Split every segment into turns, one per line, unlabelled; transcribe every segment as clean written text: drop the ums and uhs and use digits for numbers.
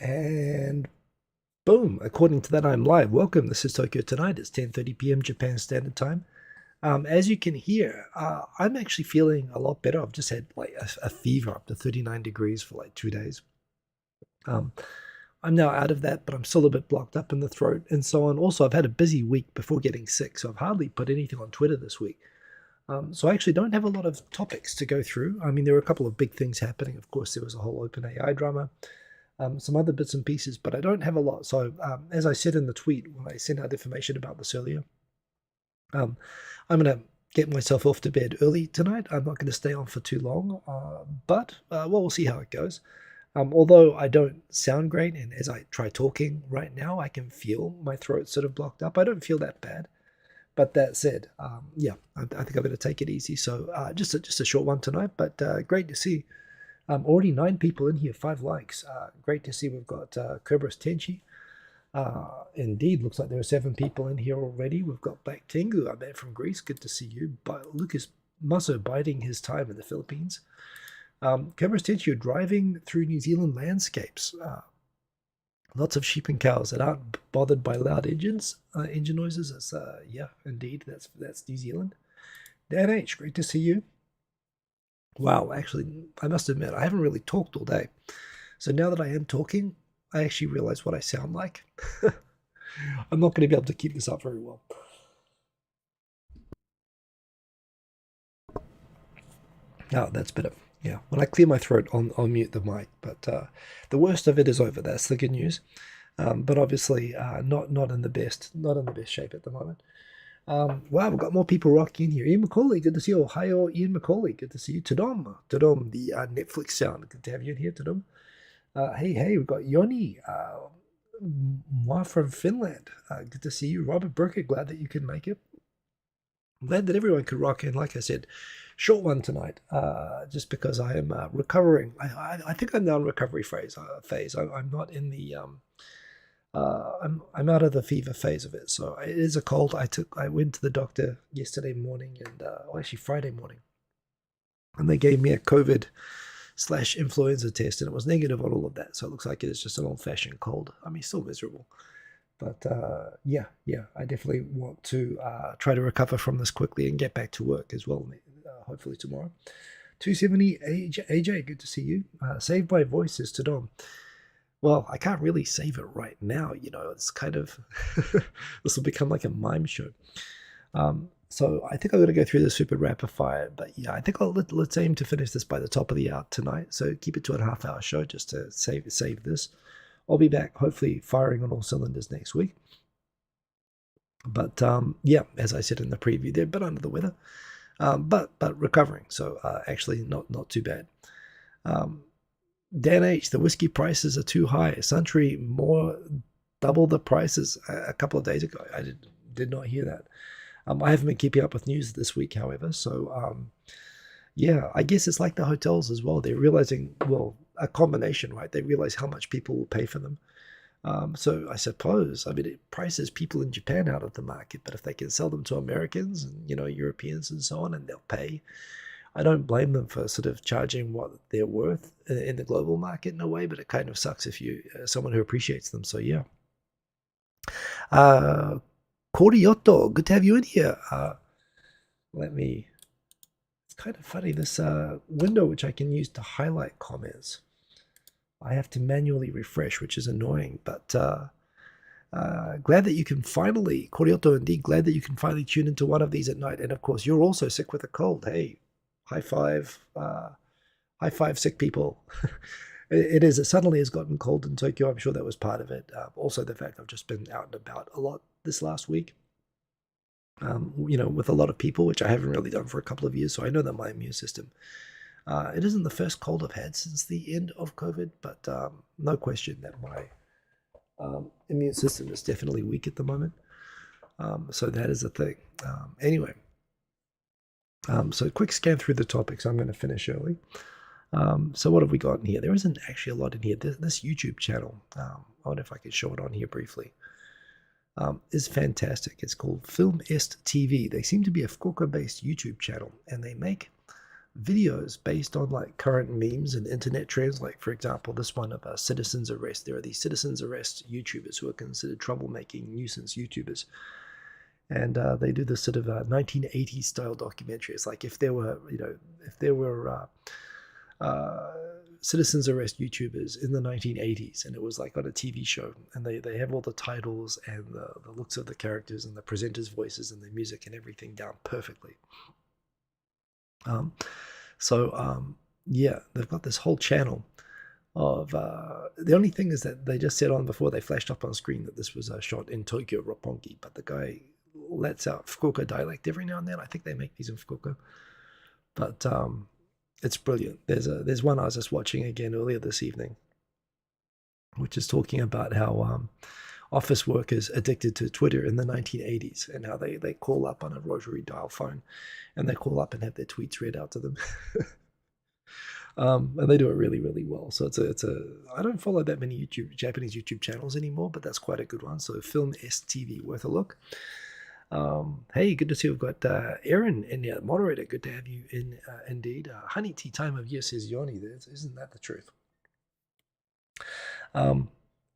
And boom, according to that, I'm live. Welcome. This is Tokyo Tonight. It's 10:30 p.m. Japan Standard Time. As you can hear, I'm actually feeling a lot better. I've just had like a fever up to 39 degrees for like 2 days. Um, I'm now out of that, but I'm still a bit blocked up in the throat and so on. Also, I've had a busy week before getting sick, so I've hardly put anything on Twitter this week. So I actually don't have a lot of topics to go through. I mean, there were a couple of big things happening. Of course, there was a whole OpenAI drama. Some other bits and pieces, but I don't have a lot. So as I said in the tweet when I sent out information about this earlier, I'm going to get myself off to bed early tonight. I'm not going to stay on for too long, but well, we'll see how it goes. Although I don't sound great, and as I try talking right now, I can feel my throat sort of blocked up. I don't feel that bad. But that said, yeah, I think I'm going to take it easy. So just a short one tonight, but great to see. Already 9 people in here, 5 likes. Great to see we've got Kerberos Tenchi. Indeed, looks like there are 7 people in here already. We've got Black Tengu, I met from Greece. Good to see you. Lucas Musso biding his time in the Philippines. Kerberos Tenchi, you're driving through New Zealand landscapes. Lots of sheep and cows that aren't bothered by loud engine noises. That's, yeah, indeed, that's New Zealand. Dan H, great to see you. Wow, actually, I must admit, I haven't really talked all day. So now that I am talking, I actually realize what I sound like. I'm not going to be able to keep this up very well. No, that's better. Yeah, when I clear my throat, I'll mute the mic. But the worst of it is over. That's the good news. But obviously, not in the best shape at the moment. Wow, we've got more people rocking in here. Ian Macaulay, good to see you. Ohio, Ian Macaulay, good to see you. Tadom, the Netflix sound. Good to have you in here, Tadom. Hey, we've got Yoni, Moi from Finland. Good to see you. Robert Burkett, glad that you could make it. I'm glad that everyone could rock in. Like I said, short one tonight, just because I am recovering. I think I'm now in recovery phase. I'm not in the I'm out of the fever phase of it. So it is a cold. I went to the doctor yesterday morning and actually Friday morning, and they gave me a COVID/influenza test, and it was negative on all of that. So it looks like it is just an old-fashioned cold. I mean, still miserable. But yeah, I definitely want to try to recover from this quickly and get back to work as well, hopefully tomorrow. 270 AJ, good to see you. Saved by Voices to Dom. Well, I can't really save it right now. It's kind of, this will become like a mime show. So I think I'm going to go through the super rapid fire. But yeah, I think let's aim to finish this by the top of the hour tonight. So keep it to a half-hour show just to save this. I'll be back, hopefully firing on all cylinders next week. But yeah, as I said in the preview, they're a bit under the weather, but recovering. So actually, not too bad. Dan H, the whiskey prices are too high. Suntory double the prices a couple of days ago. I did not hear that. I haven't been keeping up with news this week, however. So yeah, I guess it's like the hotels as well. They're realizing, well, a combination, right? They realize how much people will pay for them. So I suppose, I mean, it prices people in Japan out of the market, but if they can sell them to Americans and, Europeans and so on, and they'll pay, I don't blame them for sort of charging what they're worth in the global market in a way, but it kind of sucks if you someone who appreciates them. So yeah. Koriyotto, good to have you in here. It's kind of funny, this window which I can use to highlight comments, I have to manually refresh, which is annoying, but glad that you can finally, Koriyotto indeed, glad that you can finally tune into one of these at night. And of course, you're also sick with a cold. Hey, high five, sick people. It suddenly has gotten cold in Tokyo. I'm sure that was part of it. Also, the fact I've just been out and about a lot this last week, with a lot of people, which I haven't really done for a couple of years. So I know that my immune system, it isn't the first cold I've had since the end of COVID, but no question that my immune system is definitely weak at the moment. So that is a thing. Anyway, so quick scan through the topics. I'm going to finish early. So what have we got in here? There isn't actually a lot in here. This YouTube channel, I wonder if I can show it on here briefly, is fantastic. It's called Film Est TV. They seem to be a Fukuoka-based YouTube channel, and they make videos based on like current memes and internet trends. Like for example, this one of citizens arrest. There are these citizens arrest YouTubers who are considered troublemaking nuisance YouTubers, and they do this sort of 1980s style documentary. It's like if there were, if there were citizens arrest YouTubers in the 1980s, and it was like on a TV show, and they have all the titles and the looks of the characters and the presenters' voices and the music and everything down perfectly. Um, yeah, they've got this whole channel of the only thing is that they just said on before they flashed up on screen that this was shot in Tokyo, Roppongi, but the guy lets out Fukuoka dialect every now and then. I think they make these in Fukuoka, but it's brilliant. There's one I was just watching again earlier this evening, which is talking about how office workers addicted to Twitter in the 1980s and how they call up on a rotary dial phone and they call up and have their tweets read out to them. And they do it really, really well. So I don't follow that many Japanese YouTube channels anymore, but that's quite a good one. So Film STV, worth a look. Hey, good to see we've got Aaron in there, moderator. Good to have you in indeed. Honey tea time of year, says Yoni. Isn't that the truth?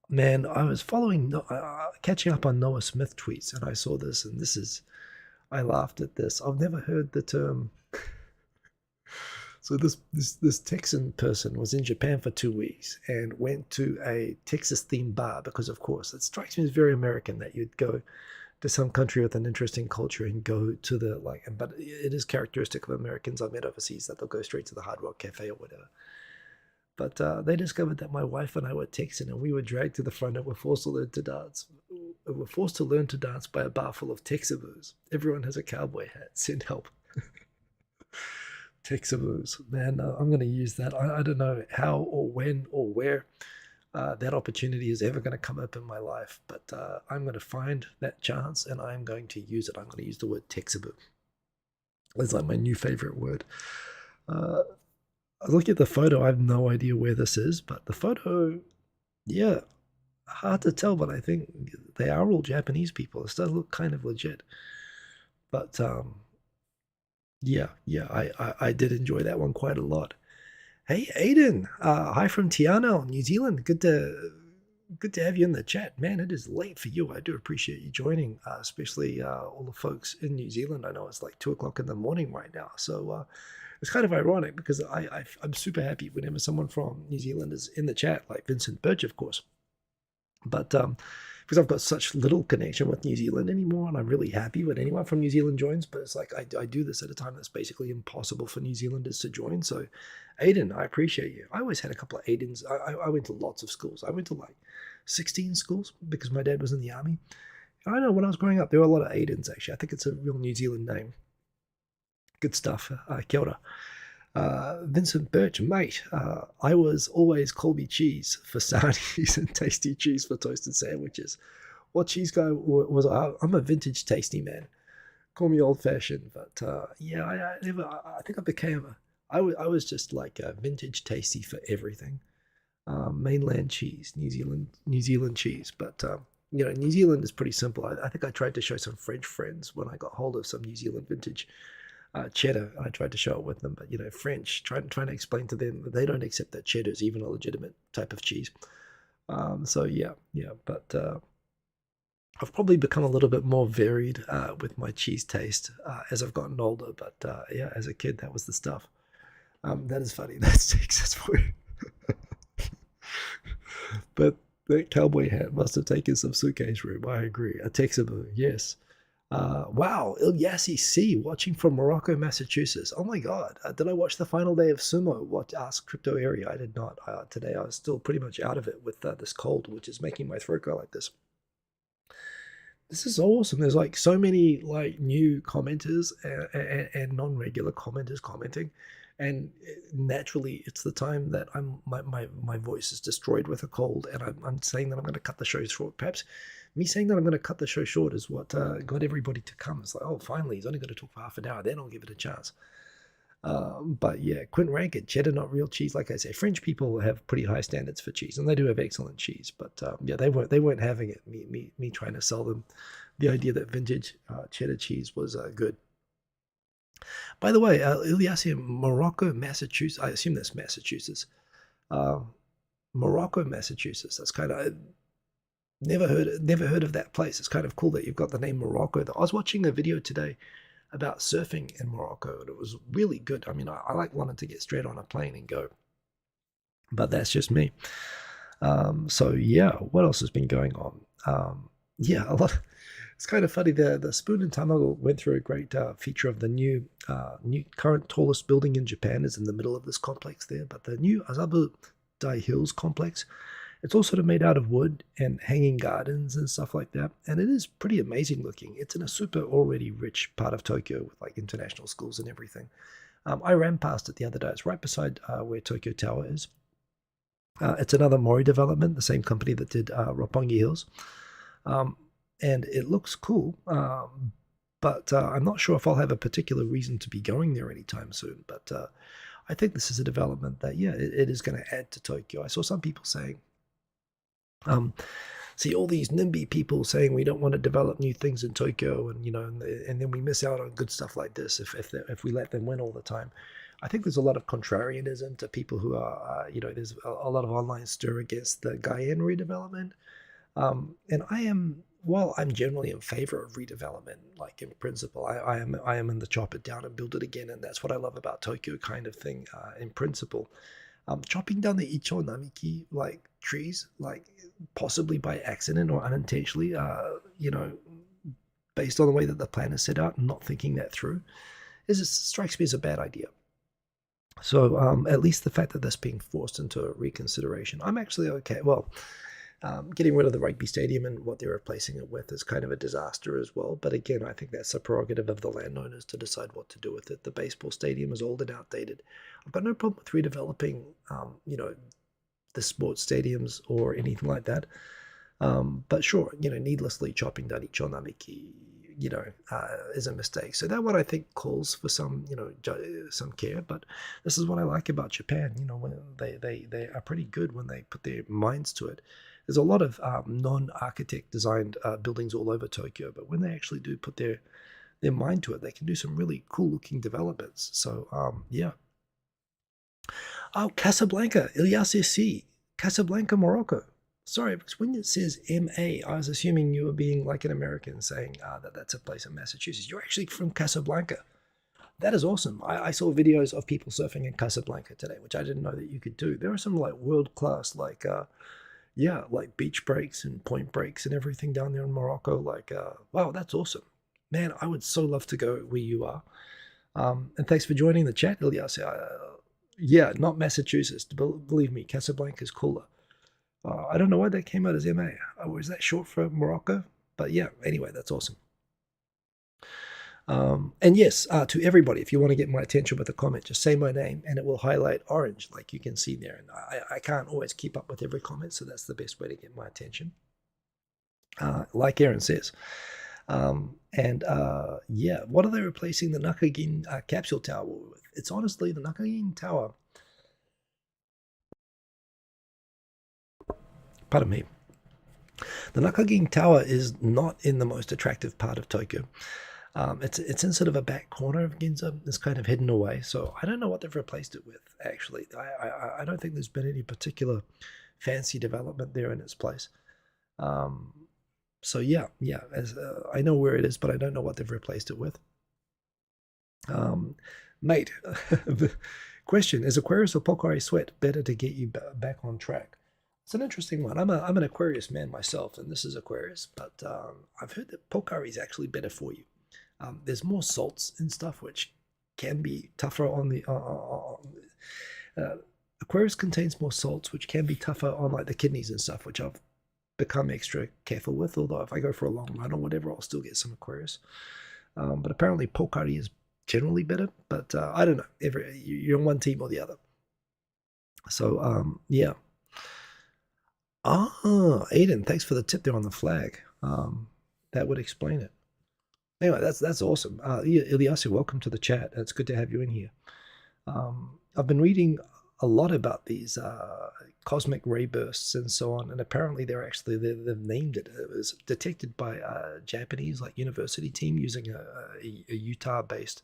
Man, I was following, catching up on Noah Smith tweets, and I saw this, and I laughed at this. I've never heard the term. So this Texan person was in Japan for 2 weeks and went to a Texas-themed bar because, of course, it strikes me as very American that you'd go to some country with an interesting culture and go to the but it is characteristic of Americans I've met overseas that they'll go straight to the Hard Rock Cafe or whatever. But they discovered that my wife and I were Texan, and we were dragged to the front and were forced to learn to dance. We were forced to learn to dance by a bar full of Texaboos. Everyone has a cowboy hat. Send help. Texaboos, man, I'm going to use that. I don't know how or when or where that opportunity is ever going to come up in my life, but I'm going to find that chance and I'm going to use it. I'm going to use the word Texaboo. It's like my new favorite word. I was looking at the photo. I have no idea where this is, but the photo, yeah, hard to tell, but I think they are all Japanese people. This does look kind of legit, but yeah, I did enjoy that one quite a lot. Hey, Aiden, hi from Tiano, New Zealand. Good to have you in the chat, man. It is late for you. I do appreciate you joining, especially all the folks in New Zealand. I know it's like 2 o'clock in the morning right now, so it's kind of ironic because I'm super happy whenever someone from New Zealand is in the chat, like Vincent Birch, of course. But because I've got such little connection with New Zealand anymore, and I'm really happy when anyone from New Zealand joins, but it's like I do this at a time that's basically impossible for New Zealanders to join. So, Aiden, I appreciate you. I always had a couple of Aidens. I went to lots of schools. I went to like 16 schools because my dad was in the army. I know when I was growing up, there were a lot of Aidens, actually. I think it's a real New Zealand name. Good stuff. Kia ora. Vincent Birch, mate, I was always Colby cheese for sarnies and tasty cheese for toasted sandwiches. What cheese guy was I? I'm a vintage tasty man. Call me old fashioned, but yeah, I think I became I was just like a vintage tasty for everything. Mainland cheese, New Zealand cheese, but New Zealand is pretty simple. I think I tried to show some French friends when I got hold of some New Zealand vintage cheddar. I tried to show it with them, but French, trying to explain to them that they don't accept that cheddar is even a legitimate type of cheese. So yeah, but I've probably become a little bit more varied with my cheese taste as I've gotten older. But yeah, as a kid, that was the stuff. That is funny. That's Texas for you. But that cowboy hat must have taken some suitcase room. I agree. A Texaboo, yes. Wow, Ilyasi C, watching from Morocco, Massachusetts. Oh my God, did I watch the final day of Sumo? What asked Crypto Area? I did not. Today I was still pretty much out of it with this cold, which is making my throat go like this. This is awesome. There's like so many like new commenters and non-regular commenters commenting, and naturally it's the time that my voice is destroyed with a cold, and I'm saying that I'm going to cut the show short. Perhaps me saying that I'm going to cut the show short is what got everybody to come. It's like, oh, finally, he's only going to talk for half an hour. Then I'll give it a chance. But yeah, Quint Ranked, cheddar, not real cheese. Like I say, French people have pretty high standards for cheese, and they do have excellent cheese. But yeah, they weren't having it. Me trying to sell them the idea that vintage cheddar cheese was good. By the way, Ilyas in Morocco, Massachusetts. I assume that's Massachusetts. Um, Morocco, Massachusetts. That's kind of never heard of that place. It's kind of cool that you've got the name Morocco. I was watching a video today about surfing in Morocco, and it was really good. I mean, I like wanting to get straight on a plane and go, but that's just me. So yeah, what else has been going on? Yeah, a lot. It's kind of funny. The Spoon and Tamago went through a great feature of the new current tallest building in Japan is in the middle of this complex there, but the new Aabu Die Hills complex, it's all sort of made out of wood and hanging gardens and stuff like that, and it is pretty amazing looking. It's in a super already rich part of Tokyo with like international schools and everything. I ran past it the other day. It's right beside where Tokyo Tower is. It's another Mori development, the same company that did Roppongi Hills. And it looks cool, but I'm not sure if I'll have a particular reason to be going there anytime soon. But I think this is a development that, yeah, it is going to add to Tokyo. I saw some people saying, see all these NIMBY people saying we don't want to develop new things in Tokyo, and and then we miss out on good stuff like this if we let them win all the time. I think there's a lot of contrarianism to people who are, there's a lot of online stir against the Guyane redevelopment. And while I'm generally in favor of redevelopment, like in principle, I am in the chop it down and build it again, and that's what I love about Tokyo kind of thing. In principle, chopping down the Icho Namiki like trees, like possibly by accident or unintentionally, based on the way that the plan is set out, and not thinking that through, it strikes me as a bad idea. So at least the fact that that's being forced into a reconsideration, I'm actually okay. Well, getting rid of the rugby stadium and what they're replacing it with is kind of a disaster as well. But again, I think that's a prerogative of the landowners to decide what to do with it. The baseball stadium is old and outdated. I've got no problem with redeveloping, the sports stadiums or anything like that. But sure, needlessly chopping down Ichonamiki, is a mistake. So that one I think calls for some, some care. But this is what I like about Japan. When they are pretty good when they put their minds to it. There's a lot of non-architect designed buildings all over Tokyo, but when they actually do put their mind to it, they can do some really cool looking developments. So yeah. Oh, Casablanca, Ilyas C. Casablanca, Morocco. Sorry, because when it says MA, I was assuming you were being like an American saying that's a place in Massachusetts. You're actually from Casablanca. That is awesome. I saw videos of people surfing in Casablanca today, which I didn't know that you could do. There are some like world class, like like beach breaks and point breaks and everything down there in Morocco. Like, wow, that's awesome, man. I would so love to go where you are. And thanks for joining the chat, Ilyas. Yeah, not Massachusetts. Believe me, Casablanca is cooler. I don't know why that came out as MA. Or is that short for Morocco? But yeah, anyway, that's awesome. And yes, to everybody, if you want to get my attention with a comment, just say my name and it will highlight orange like you can see there. And I can't always keep up with every comment, so that's the best way to get my attention. Like Aaron says. Yeah, what are they replacing the Nakagin capsule tower with? It's honestly the Nakagin tower. Pardon me. The Nakagin Tower is not in the most attractive part of Tokyo. It's in sort of a back corner of Ginza. It's kind of hidden away. So I don't know what they've replaced it with, actually. I don't think there's been any particular fancy development there in its place. So yeah, I know where it is, but I don't know what they've replaced it with. Mate, the question, is Aquarius or Pocari Sweat better to get you back on track? It's an interesting one. I'm an Aquarius man myself, and this is Aquarius, but I've heard that Pocari is actually better for you. There's more salts and stuff, which can be tougher on the. Aquarius contains more salts, which can be tougher on like the kidneys and stuff, which I've become extra careful with. Although if I go for a long run or whatever, I'll still get some Aquarius. But apparently Pocari is generally better. But I don't know. You're on one team or the other. So yeah. Aiden, thanks for the tip there on the flag. That would explain it. Anyway, that's awesome. Ilyasu, welcome to the chat. It's good to have you in here. I've been reading a lot about these cosmic ray bursts and so on, and apparently they've named it. It was detected by a Japanese like university team using a Utah-based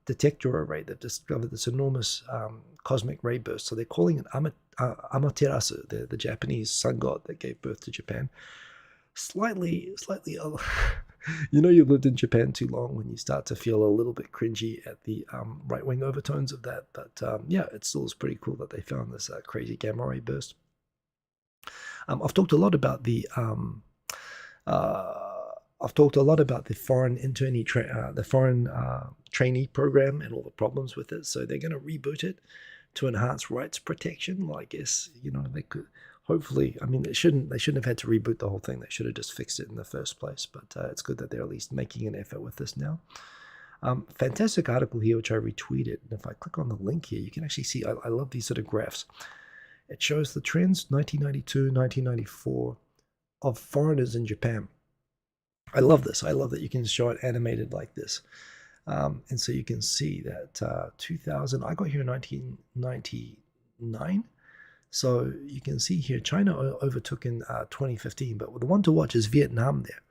detector array. They've discovered this enormous cosmic ray burst. So they're calling it Amaterasu, the Japanese sun god that gave birth to Japan. Slightly, you've lived in Japan too long when you start to feel a little bit cringy at the right-wing overtones of that. But yeah, it still is pretty cool that they found this crazy gamma ray burst. I've talked a lot about the foreign trainee program and all the problems with it. So they're going to reboot it to enhance rights protection. Well, I guess they could hopefully. I mean, they shouldn't have had to reboot the whole thing. They should have just fixed it in the first place. But it's good that they're at least making an effort with this now. Fantastic article here, which I retweeted. And if I click on the link here, you can actually see. I love these sort of graphs. It shows the trends 1992, 1994 of foreigners in Japan. I love this. I love that you can show it animated like this. And so you can see that 2000, I got here in 1999. So you can see here China overtook in 2015. But the one to watch is Vietnam there.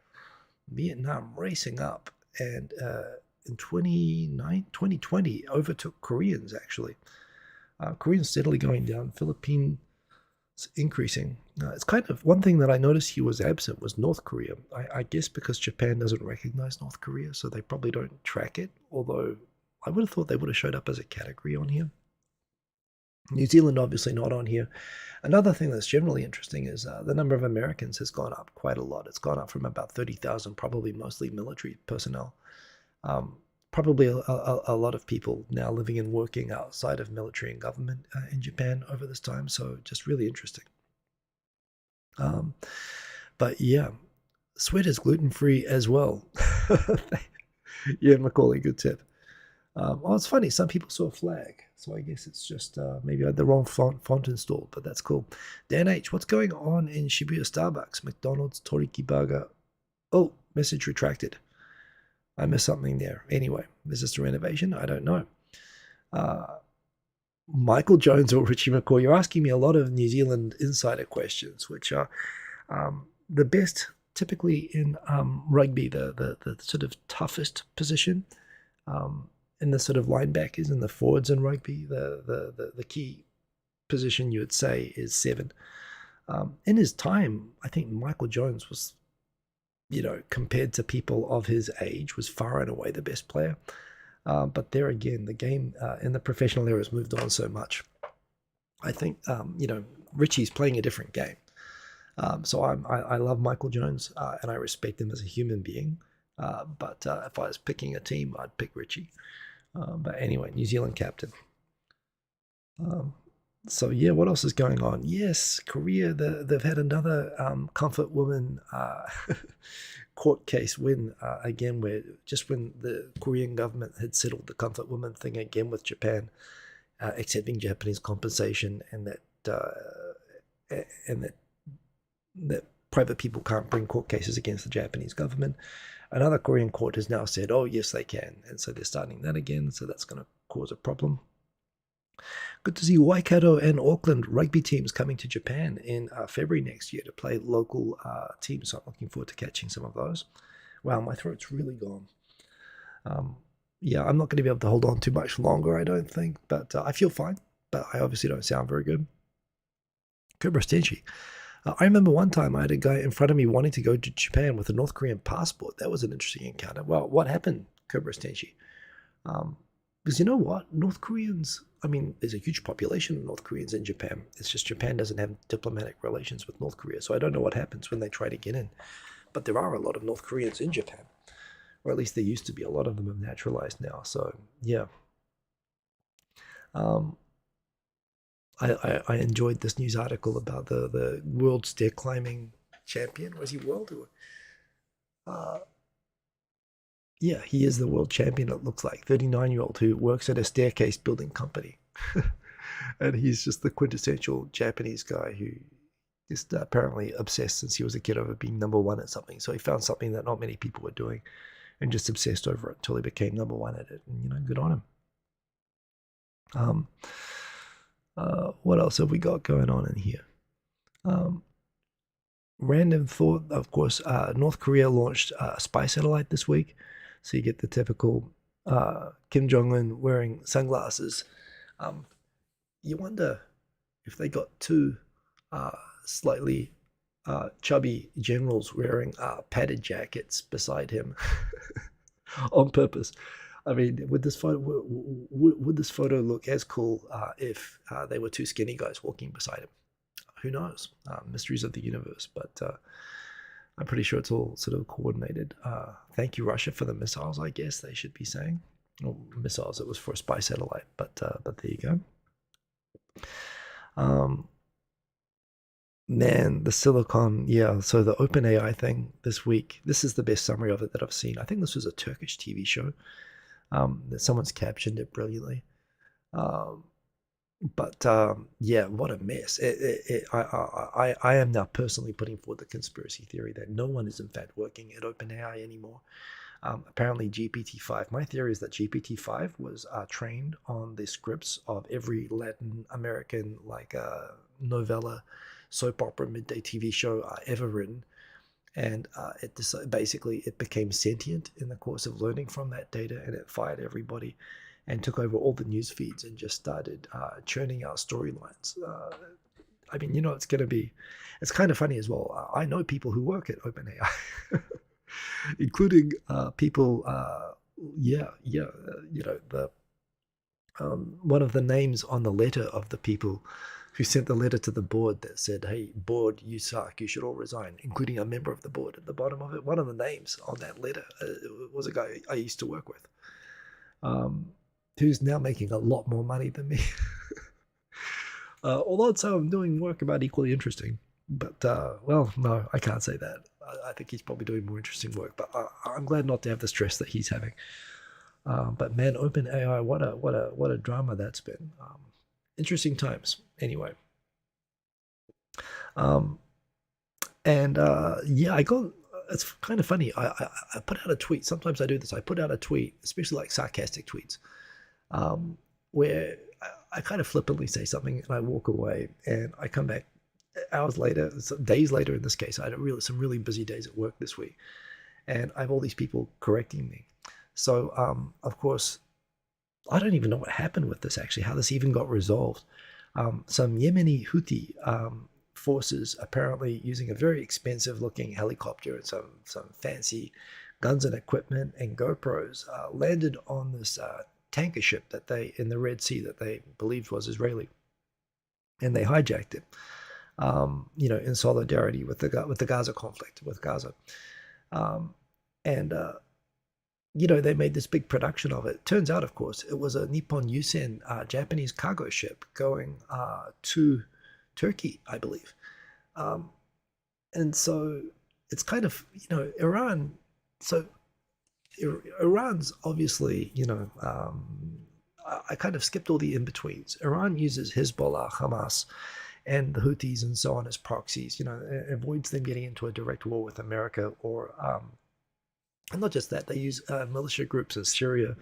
Vietnam racing up. And in 2020, overtook Koreans actually. Koreans steadily going down. Philippines increasing. It's kind of one thing that I noticed he was absent was North Korea. I guess because Japan doesn't recognize North Korea, so they probably don't track it. Although I would have thought they would have showed up as a category on here. New Zealand obviously not on here. Another thing that's generally interesting is the number of Americans has gone up quite a lot. It's gone up from about 30,000, probably mostly military personnel. Probably a lot of people now living and working outside of military and government in Japan over this time. So just really interesting. But yeah, sweat is gluten-free as well. Yeah, Macaulay, good tip. Well, it's funny. Some people saw a flag. So I guess it's just maybe I had the wrong font installed, but that's cool. Dan H, what's going on in Shibuya Starbucks, McDonald's, Toriki Burger? Oh, message retracted. I missed something there. Anyway, is this a renovation? I don't know. Michael Jones or Richie McCaw, you're asking me a lot of New Zealand insider questions, which are the best typically in rugby, the sort of toughest position in the sort of linebackers and the forwards in rugby. The key position you would say is 7. In his time, I think Michael Jones was, compared to people of his age, was far and away the best player. But there again, the game in the professional era has moved on so much. I think, Richie's playing a different game. So I love Michael Jones and I respect him as a human being. But if I was picking a team, I'd pick Richie. But anyway, New Zealand captain. So yeah, what else is going on? Yes, Korea, they've had another comfort woman court case win again, where just when the Korean government had settled the comfort woman thing again with Japan, accepting Japanese compensation, and that private people can't bring court cases against the Japanese government. Another Korean court has now said, oh yes, they can, and so they're starting that again. So that's going to cause a problem. Good to see Waikato and Auckland rugby teams coming to Japan in February next year to play local teams. So I'm looking forward to catching some of those. Wow, my throat's really gone. Yeah, I'm not going to be able to hold on too much longer, I don't think. But I feel fine. But I obviously don't sound very good. Cobra Stenchi. I remember one time I had a guy in front of me wanting to go to Japan with a North Korean passport. That was an interesting encounter. Well, what happened, Cobra Stenchi? Because you know what? North Koreans, I mean, there's a huge population of North Koreans in Japan. It's just Japan doesn't have diplomatic relations with North Korea. So I don't know what happens when they try to get in. But there are a lot of North Koreans in Japan. Or at least there used to be. A lot of them have naturalized now. So, yeah. I enjoyed this news article about the world stair climbing champion. Was he world? Yeah, he is the world champion, it looks like. 39-year-old who works at a staircase building company. And he's just the quintessential Japanese guy who is apparently obsessed since he was a kid over being number one at something. So he found something that not many people were doing and just obsessed over it until he became number one at it. And, good on him. What else have we got going on in here? Random thought, of course, North Korea launched a spy satellite this week. So you get the typical Kim Jong-un wearing sunglasses. You wonder if they got two slightly chubby generals wearing padded jackets beside him on purpose. I mean, would this photo look as cool if they were two skinny guys walking beside him? Who knows? Mysteries of the universe, but I'm pretty sure it's all sort of coordinated. Thank you, Russia, for the missiles. I guess they should be saying, or missiles. It was for a spy satellite, but there you go. Man, the Silicon, yeah. So the OpenAI thing this week. This is the best summary of it that I've seen. I think this was a Turkish TV show. That someone's captioned it brilliantly. Yeah, what a mess. I am now personally putting forward the conspiracy theory that no one is in fact working at OpenAI anymore. Apparently GPT-5, my theory is that GPT-5 was trained on the scripts of every Latin American novella, soap opera, midday TV show ever written. And basically it became sentient in the course of learning from that data, and it fired everybody and took over all the news feeds and just started churning out storylines. I mean, it's going to be, it's kind of funny as well. I know people who work at OpenAI, including people, one of the names on the letter of the people who sent the letter to the board that said, hey, board, you suck, you should all resign, including a member of the board at the bottom of it. One of the names on that letter was a guy I used to work with, who's now making a lot more money than me. Although I'd say I'm doing work about equally interesting. But, well, no, I can't say that. I think he's probably doing more interesting work, but I'm glad not to have the stress that he's having. But man, OpenAI, what a drama that's been. Interesting times. Anyway. Yeah, I got. It's kind of funny. I put out a tweet. Sometimes I do this. I put out a tweet, especially like sarcastic tweets, where I kind of flippantly say something and I walk away, and I come back hours later, days later in this case. I had some really busy days at work this week, and I have all these people correcting me. So, of course, I don't even know what happened with this, actually, how this even got resolved. Some Yemeni Houthi forces, apparently using a very expensive looking helicopter and some fancy guns and equipment and GoPros, landed on this tanker ship in the Red Sea that they believed was Israeli, and they hijacked it. In solidarity with the Gaza conflict, with Gaza, they made this big production of it. Turns out, of course, it was a Nippon Yusen Japanese cargo ship going to Turkey, I believe. And so it's kind of, Iran. So Iran's obviously, I kind of skipped all the in-betweens. Iran uses Hezbollah, Hamas, and the Houthis and so on as proxies, it avoids them getting into a direct war with America or and not just that, they use militia groups in Syria,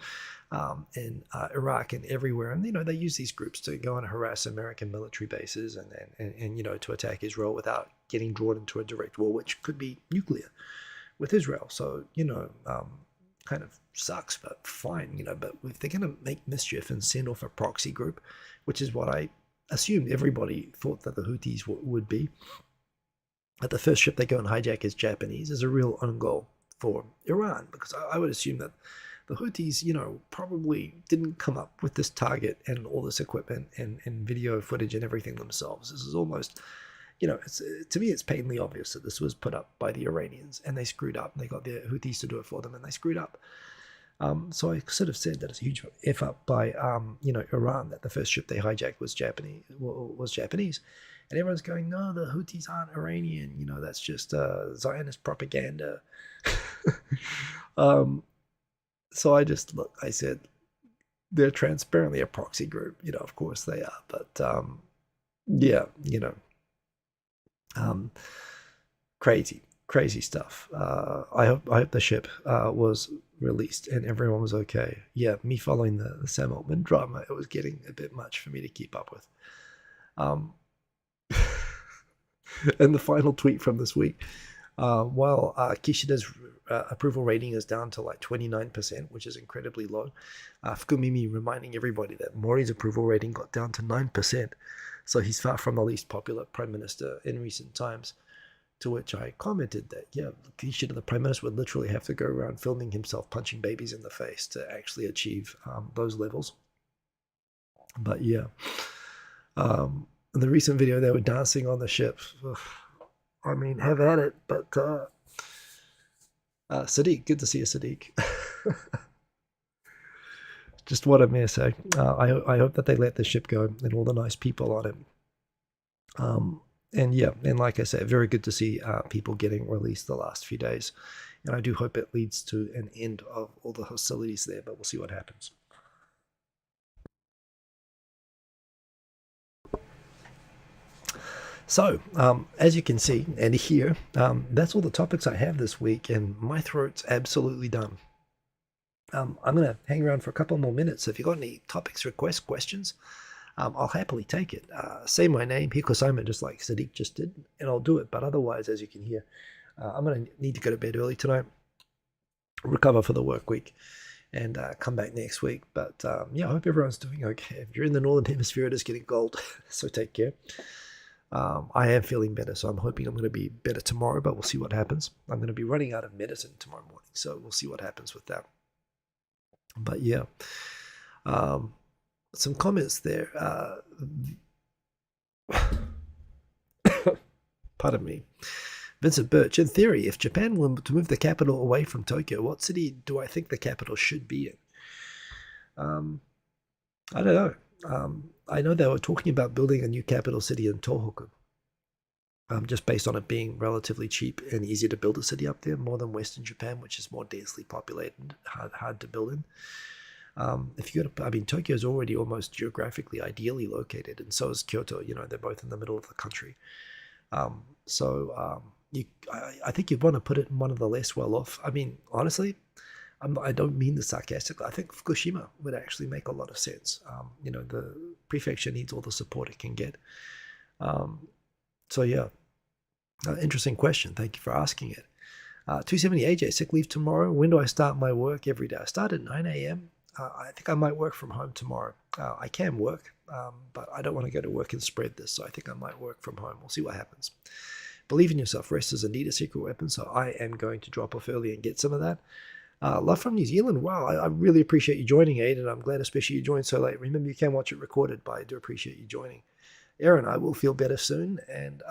in Iraq, and everywhere. And they use these groups to go and harass American military bases and to attack Israel without getting drawn into a direct war, which could be nuclear with Israel. So kind of sucks, but fine. But if they're going to make mischief and send off a proxy group, which is what I assumed everybody thought that the Houthis would be, that the first ship they go and hijack is Japanese, is a real own goal for Iran, because I would assume that the Houthis, probably didn't come up with this target and all this equipment and video footage and everything themselves. This is almost, to me, it's patently obvious that this was put up by the Iranians, and they screwed up. They got the Houthis to do it for them, and they screwed up. So I sort of said that it's a huge F up by, Iran, that the first ship they hijacked was Japanese. And everyone's going, no, the Houthis aren't Iranian. That's just Zionist propaganda. So I said, they're transparently a proxy group. Of course they are. But crazy stuff. I hope the ship was released and everyone was okay. Yeah, me following the Sam Altman drama, it was getting a bit much for me to keep up with. And the final tweet from this week, while Kishida's approval rating is down to like 29%, which is incredibly low. Fukumimi reminding everybody that Mori's approval rating got down to 9%. So he's far from the least popular prime minister in recent times. To which I commented that, yeah, the prime minister would literally have to go around filming himself punching babies in the face to actually achieve those levels. But yeah, in the recent video, they were dancing on the ship. Ugh. I mean, have at it. But Sadiq, good to see you, Sadiq. Just what a mess, eh? I hope that they let the ship go and all the nice people on it. And yeah, and like I said, very good to see people getting released the last few days. And I do hope it leads to an end of all the hostilities there, but we'll see what happens. So, as you can see and hear, that's all the topics I have this week, and my throat's absolutely done. I'm going to hang around for a couple more minutes. So if you've got any topics, requests, questions, I'll happily take it. Say my name, Hiko-sama, just like Sadiq just did, and I'll do it. But otherwise, as you can hear, I'm going to need to go to bed early tonight, recover for the work week, and come back next week. But yeah, I hope everyone's doing okay. If you're in the Northern Hemisphere, it is getting cold, so take care. I am feeling better, so I'm hoping I'm going to be better tomorrow, but we'll see what happens. I'm going to be running out of medicine tomorrow morning, so we'll see what happens with that. But yeah, some comments there. Pardon me. Vincent Birch, in theory, if Japan were to move the capital away from Tokyo, what city do I think the capital should be in? I don't know. I know they were talking about building a new capital city in Tohoku, just based on it being relatively cheap and easy to build a city up there, more than Western Japan, which is more densely populated, hard to build in. If you go to, I mean, Tokyo is already almost geographically ideally located, and so is Kyoto. You know, they're both in the middle of the country. I think you'd want to put it in one of the less well-off. I mean, honestly, I don't mean this sarcastically. I think Fukushima would actually make a lot of sense. You know, the prefecture needs all the support it can get. So yeah, interesting question. Thank you for asking it. 270 AJ, sick leave tomorrow. When do I start my work? Every day. I start at 9 a.m. I think I might work from home tomorrow. I can work, but I don't want to go to work and spread this, so I think I might work from home. We'll see what happens. Believe in yourself. Rest is indeed a secret weapon, so I am going to drop off early and get some of that. Love from New Zealand. Wow, I really appreciate you joining, Aid, and I'm glad especially you joined so late. Remember, you can watch it recorded, but I do appreciate you joining. Aaron, I will feel better soon, and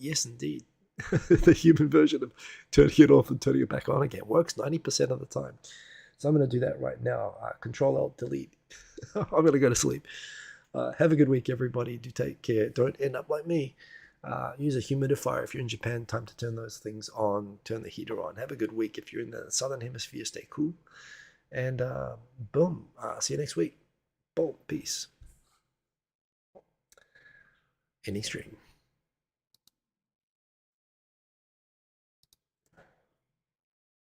yes, indeed. The human version of turning it off and turning it back on again works 90% of the time. So I'm going to do that right now. Control-Alt-Delete. I'm going to go to sleep. Have a good week, everybody. Do take care. Don't end up like me. Use a humidifier if you're in Japan. Time to turn those things on. Turn the heater on. Have a good week. If you're in the Southern Hemisphere, stay cool. And boom. See you next week. Boom. Peace. Any stream.